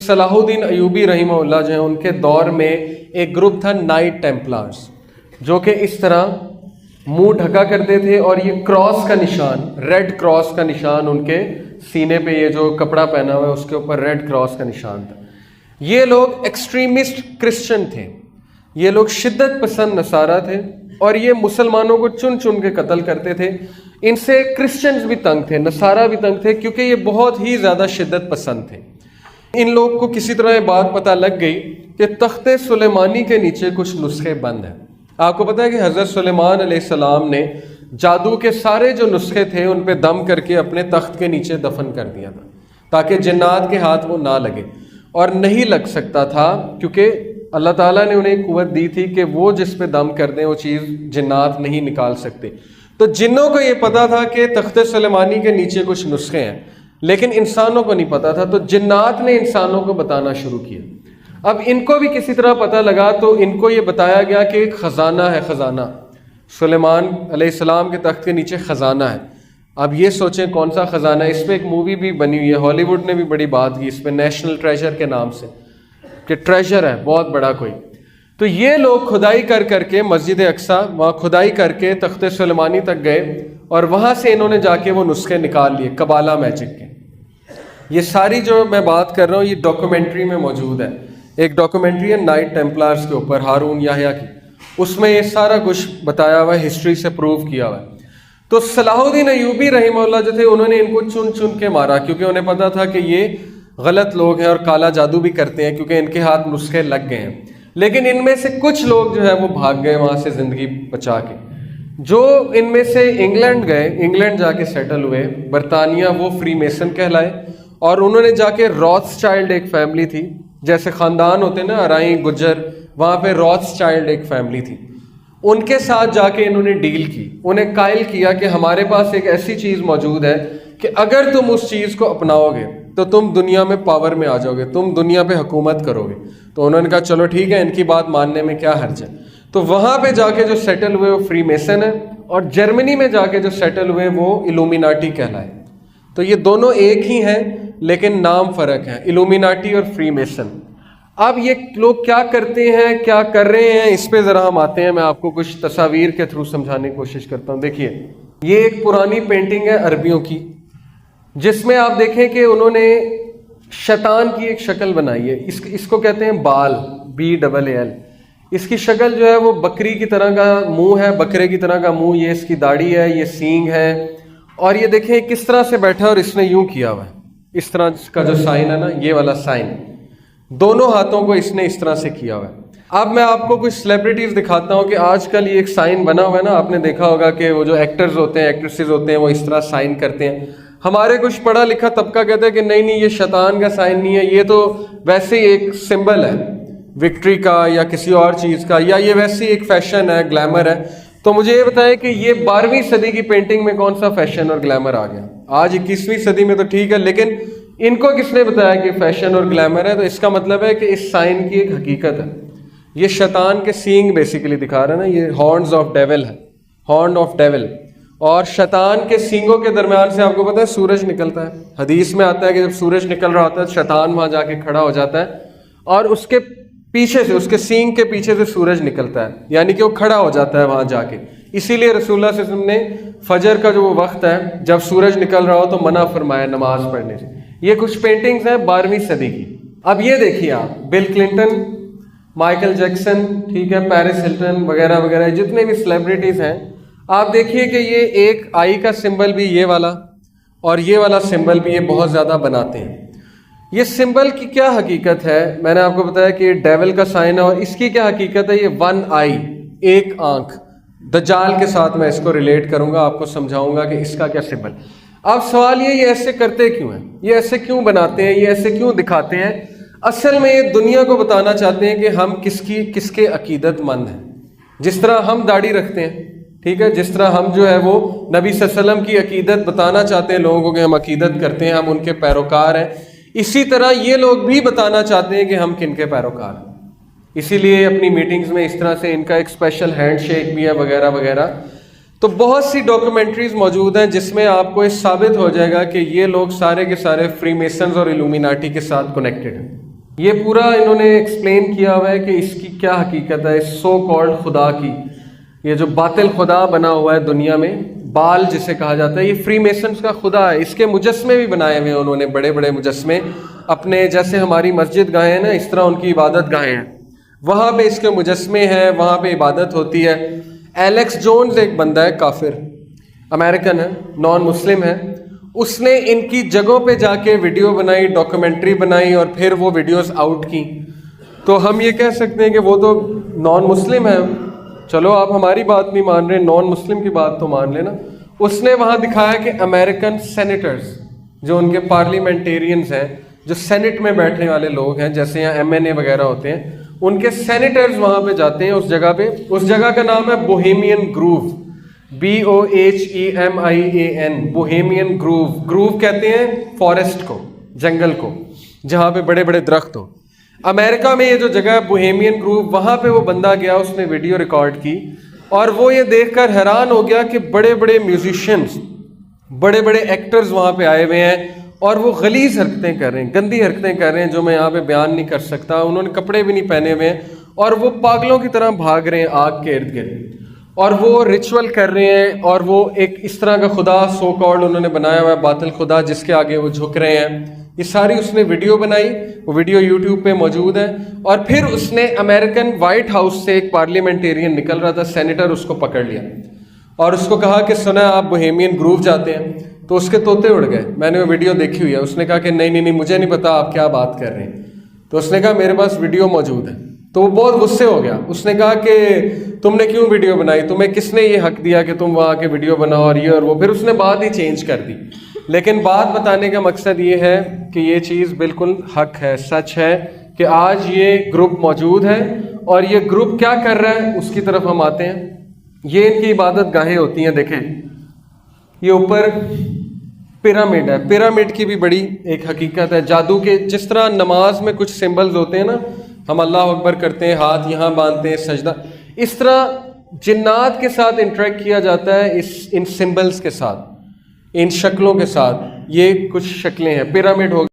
صلاح الدین ایوبی رحمہ اللہ جو ہیں ان کے دور میں ایک گروپ تھا نائٹ ٹیمپلرز، جو کہ اس طرح منہ ڈھکا کرتے تھے اور یہ کراس کا نشان، ریڈ کراس کا نشان ان کے سینے پہ، یہ جو کپڑا پہنا ہوا ہے اس کے اوپر ریڈ کراس کا نشان تھا۔ یہ لوگ ایکسٹریمسٹ کرسچن تھے، یہ لوگ شدت پسند نصارہ تھے اور یہ مسلمانوں کو چن چن کے قتل کرتے تھے۔ ان سے کرسچنز بھی تنگ تھے، نصارہ بھی تنگ تھے، کیونکہ یہ بہت ہی زیادہ شدت پسند تھے۔ ان لوگ کو کسی طرح یہ بات پتہ لگ گئی کہ تخت سلیمانی کے نیچے کچھ نسخے بند ہیں۔ آپ کو پتہ ہے کہ حضرت سلیمان علیہ السلام نے جادو کے سارے جو نسخے تھے ان پہ دم کر کے اپنے تخت کے نیچے دفن کر دیا تھا، تاکہ جنات کے ہاتھ وہ نہ لگے، اور نہیں لگ سکتا تھا کیونکہ اللہ تعالیٰ نے انہیں قوت دی تھی کہ وہ جس پہ دم کر دیں وہ چیز جنات نہیں نکال سکتے۔ تو جنوں کو یہ پتا تھا کہ تخت سلیمانی کے نیچے کچھ نسخے ہیں، لیکن انسانوں کو نہیں پتا تھا، تو جنات نے انسانوں کو بتانا شروع کیا۔ اب ان کو بھی کسی طرح پتہ لگا تو ان کو یہ بتایا گیا کہ ایک خزانہ ہے، خزانہ سلیمان علیہ السلام کے تخت کے نیچے خزانہ ہے۔ اب یہ سوچیں کون سا خزانہ ہے، اس پہ ایک مووی بھی بنی ہوئی ہے، ہالی ووڈ نے بھی بڑی بات کی اس پہ، نیشنل ٹریجر کے نام سے، کہ ٹریجر ہے بہت بڑا کوئی۔ تو یہ لوگ کھدائی کر کر کے مسجد اقصیٰ وہاں کھدائی کر کے تخت سلیمانی تک گئے اور وہاں سے انہوں نے جا کے وہ نسخے نکال لیے قبالہ میجک کے۔ یہ ساری جو میں بات کر رہا ہوں یہ ڈاکومنٹری میں موجود ہے، ایک ڈاکومنٹری ہے نائٹ ٹیمپلرز کے اوپر، ہارون یحییٰ کی، اس میں یہ سارا کچھ بتایا ہوا ہے، ہسٹری سے پروف کیا ہوا ہے۔ تو صلاح الدین ایوبی رحمہ اللہ جو تھے انہوں نے ان کو چن چن کے مارا، کیونکہ انہیں پتا تھا کہ یہ غلط لوگ ہیں اور کالا جادو بھی کرتے ہیں، کیونکہ ان کے ہاتھ نسخے لگ گئے ہیں۔ لیکن ان میں سے کچھ لوگ جو ہے وہ بھاگ گئے وہاں سے زندگی بچا کے، جو ان میں سے انگلینڈ گئے، انگلینڈ جا کے سیٹل ہوئے، برطانیہ، وہ فری میسن کہلائے، اور انہوں نے جا کے روتھس چائلڈ ایک فیملی تھی، جیسے خاندان ہوتے نا ارائیں گجر، وہاں پہ روتھس چائلڈ ایک فیملی تھی، ان کے ساتھ جا کے انہوں نے ڈیل کی، انہیں قائل کیا کہ ہمارے پاس ایک ایسی چیز موجود ہے کہ اگر تم اس چیز کو اپناؤ گے تو تم دنیا میں پاور میں آ جاؤ گے، تم دنیا پہ حکومت کرو گے۔ تو انہوں نے کہا چلو ٹھیک ہے، ان کی بات ماننے میں کیا حرج ہے۔ تو وہاں پہ جا کے جو سیٹل ہوئے وہ فری میسن ہے، اور جرمنی میں جا کے جو سیٹل ہوئے وہ الومیناٹی کہلائے۔ تو یہ دونوں ایک ہی ہیں لیکن نام فرق ہے، الومیناٹی اور فری میسن۔ اب یہ لوگ کیا کرتے ہیں، کیا کر رہے ہیں، اس پہ ذرا ہم آتے ہیں، میں آپ کو کچھ تصاویر کے تھرو سمجھانے کی کوشش کرتا ہوں۔ دیکھیے یہ ایک پرانی پینٹنگ ہے عربیوں کی، جس میں آپ دیکھیں کہ انہوں نے شیطان کی ایک شکل بنائی ہے، اس کو کہتے ہیں بال، BAAL۔ اس کی شکل جو ہے وہ بکری کی طرح کا منہ ہے، بکرے کی طرح کا منہ، یہ اس کی داڑھی ہے، یہ سینگ ہے، اور یہ دیکھیں کس طرح سے بیٹھا اور اس نے یوں کیا ہوا ہے، اس طرح کا جو سائن ہے نا، یہ والا سائن، دونوں ہاتھوں کو اس نے اس طرح سے کیا ہوا ہے۔ اب میں آپ کو کچھ سیلیبریٹیز دکھاتا ہوں کہ آج کل یہ ایک سائن بنا ہوا ہے نا، آپ نے دیکھا ہوگا کہ وہ جو ایکٹرز ہوتے ہیں، ایکٹریسز ہوتے ہیں، وہ اس طرح سائن کرتے ہیں۔ ہمارے کچھ پڑھا لکھا طبقہ کہتے ہیں کہ نہیں یہ شیطان کا سائن نہیں ہے، یہ تو ویسے ہی ایک سمبل ہے وکٹری کا یا کسی اور چیز کا، یا یہ ویسے ہی ایک فیشن ہے، گلیمر ہے۔ تو مجھے یہ بتائیں کہ یہ 12ویں صدی کی پینٹنگ میں کون سا فیشن اور گلیمر آ گیا؟ آج 21ویں صدی میں تو ٹھیک ہے، لیکن ان کو کس نے بتایا کہ فیشن اور گلیمر ہے؟ تو اس کا مطلب ہے کہ اس سائن کی ایک حقیقت ہے۔ یہ شیطان کے سینگ بیسیکلی دکھا رہا ہے نا، یہ ہارنز آف ڈیول ہے، ہارن آف ڈیول، اور شیطان کے سینگوں کے درمیان سے آپ کو پتہ ہے سورج نکلتا ہے۔ حدیث میں آتا ہے کہ جب سورج نکل رہا ہوتا ہے شیطان وہاں جا کے کھڑا ہو جاتا ہے، اور اس کے پیچھے سے، اس کے سینگ کے پیچھے سے سورج نکلتا ہے، یعنی کہ وہ کھڑا ہو جاتا ہے وہاں جا کے۔ اسی لیے رسول اللہ صلی اللہ علیہ وسلم نے فجر کا جو وہ وقت ہے جب سورج نکل رہا ہو تو منع فرمایا نماز پڑھنے سے۔ یہ کچھ پینٹنگز ہیں 12ویں صدی کی۔ اب یہ دیکھیے آپ، بل کلنٹن، مائیکل جیکسن، ٹھیک ہے، پیرس ہلٹن وغیرہ وغیرہ، جتنے بھی سیلیبریٹیز ہیں، آپ دیکھیے کہ یہ ایک آئی کا سمبل بھی یہ والا اور یہ والا سمبل بھی یہ بہت زیادہ بناتے ہیں۔ یہ سمبل کی کیا حقیقت ہے؟ میں نے آپ کو بتایا کہ یہ ڈیول کا سائن ہے، اور اس کی کیا حقیقت ہے؟ یہ 1 آئی، ایک آنکھ۔ دجال کے ساتھ میں اس کو ریلیٹ کروں گا، آپ کو سمجھاؤں گا کہ اس کا کیا سمبل۔ اب سوال یہ ایسے کرتے کیوں ہیں، یہ ایسے کیوں بناتے ہیں، یہ ایسے کیوں دکھاتے ہیں؟ اصل میں یہ دنیا کو بتانا چاہتے ہیں کہ ہم کس کے عقیدت مند ہیں۔ جس طرح ہم داڑھی رکھتے ہیں، ٹھیک ہے، جس طرح ہم جو ہے وہ نبی صلی اللہ علیہ وسلم کی عقیدت بتانا چاہتے ہیں لوگوں کو کہ ہم عقیدت کرتے ہیں، ہم ان کے پیروکار ہیں، اسی طرح یہ لوگ بھی بتانا چاہتے ہیں کہ ہم کن کے پیروکار ہیں۔ اسی لیے اپنی میٹنگز میں اس طرح سے ان کا ایک اسپیشل ہینڈ شیک بھی ہے وغیرہ وغیرہ۔ تو بہت سی ڈاکومنٹریز موجود ہیں جس میں آپ کو یہ ثابت ہو جائے گا کہ یہ لوگ سارے کے سارے فری میسنز اور الومیناٹی کے ساتھ کنیکٹڈ ہیں۔ یہ پورا انہوں نے ایکسپلین کیا ہوا ہے کہ اس کی کیا حقیقت ہے، اس سو کالڈ خدا کی، یہ جو باطل خدا بنا ہوا ہے دنیا میں، بال جسے کہا جاتا ہے، یہ فری میسنز کا خدا ہے. اس کے مجسمے بھی بنائے ہوئے ہیں انہوں نے، بڑے بڑے مجسمے اپنے، جیسے ہماری مسجد گاہیں ہیں نا، اس طرح ان کی عبادت گاہیں ہیں، وہاں پہ اس کے مجسمے ہیں، وہاں پہ عبادت ہوتی ہے. ایلیکس جونز ایک بندہ ہے، کافر امریکن ہے، نان مسلم ہے، اس نے ان کی جگہوں پہ جا کے ویڈیو بنائی، ڈاکومنٹری بنائی، اور پھر وہ ویڈیوز آؤٹ کی. تو ہم یہ کہہ سکتے ہیں کہ وہ تو نان مسلم ہے، چلو آپ ہماری بات نہیں مان رہے، نان مسلم کی بات تو مان لینا. اس نے وہاں دکھایا کہ امریکن سینیٹرز، جو ان کے پارلیمنٹیرینز ہیں، جو سینٹ میں بیٹھنے والے لوگ ہیں، جیسے یہاں MNA وغیرہ ہوتے ہیں، ان کے سینیٹرز وہاں پہ جاتے ہیں اس جگہ پہ. اس جگہ کا نام ہے Bohemian grove, BOHEMIAN، Bohemian grove. Grove کہتے ہیں فارسٹ کو، جنگل کو، جہاں پہ بڑے بڑے درخت ہو. امریکہ میں یہ جو جگہ ہے بوہیمین گروو، وہاں پہ وہ بندہ گیا، اس نے ویڈیو ریکارڈ کی، اور وہ یہ دیکھ کر حیران ہو گیا کہ بڑے بڑے میوزیشینز، بڑے بڑے ایکٹرز وہاں پہ آئے ہوئے ہیں، اور وہ غلیظ حرکتیں کر رہے ہیں، گندی حرکتیں کر رہے ہیں جو میں یہاں پہ بیان نہیں کر سکتا. انہوں نے کپڑے بھی نہیں پہنے ہوئے ہیں، اور وہ پاگلوں کی طرح بھاگ رہے ہیں آگ کے ارد گرد، اور وہ ریچول کر رہے ہیں، اور وہ ایک اس طرح کا خدا سو کالڈ انہوں نے بنایا ہوا ہے، باطل خدا، جس کے آگے وہ جھک رہے ہیں. یہ ساری اس نے ویڈیو بنائی، وہ ویڈیو یوٹیوب پہ موجود ہے. اور پھر اس نے امریکن وائٹ ہاؤس سے ایک پارلیمنٹیرین نکل رہا تھا، سینیٹر، اس کو پکڑ لیا اور اس کو کہا کہ سنا آپ بوہیمین گروو جاتے ہیں؟ تو اس کے طوطے اڑ گئے. میں نے وہ ویڈیو دیکھی ہوئی ہے. اس نے کہا کہ نہیں مجھے نہیں پتا آپ کیا بات کر رہے ہیں. تو اس نے کہا میرے پاس ویڈیو موجود ہے. تو وہ بہت غصے ہو گیا. اس نے کہا کہ تم نے کیوں ویڈیو بنائی، تمہیں کس نے یہ حق دیا کہ تم وہاں کے ویڈیو بناؤ، اور یہ اور وہ. پھر اس نے بات ہی چینج کر دی. لیکن بات بتانے کا مقصد یہ ہے کہ یہ چیز بالکل حق ہے، سچ ہے کہ آج یہ گروپ موجود ہے، اور یہ گروپ کیا کر رہا ہے اس کی طرف ہم آتے ہیں. یہ ان کی عبادت گاہیں ہوتی ہیں. دیکھیں یہ اوپر پیرامڈ ہے. پیرامڈ کی بھی بڑی ایک حقیقت ہے جادو کے. جس طرح نماز میں کچھ سمبلز ہوتے ہیں نا، ہم اللہ اکبر کرتے ہیں، ہاتھ یہاں باندھتے ہیں، سجدہ، اس طرح جنات کے ساتھ انٹریکٹ کیا جاتا ہے ان سمبلز کے ساتھ، ان شکلوں کے ساتھ. یہ کچھ شکلیں ہیں. پیرامڈ ہو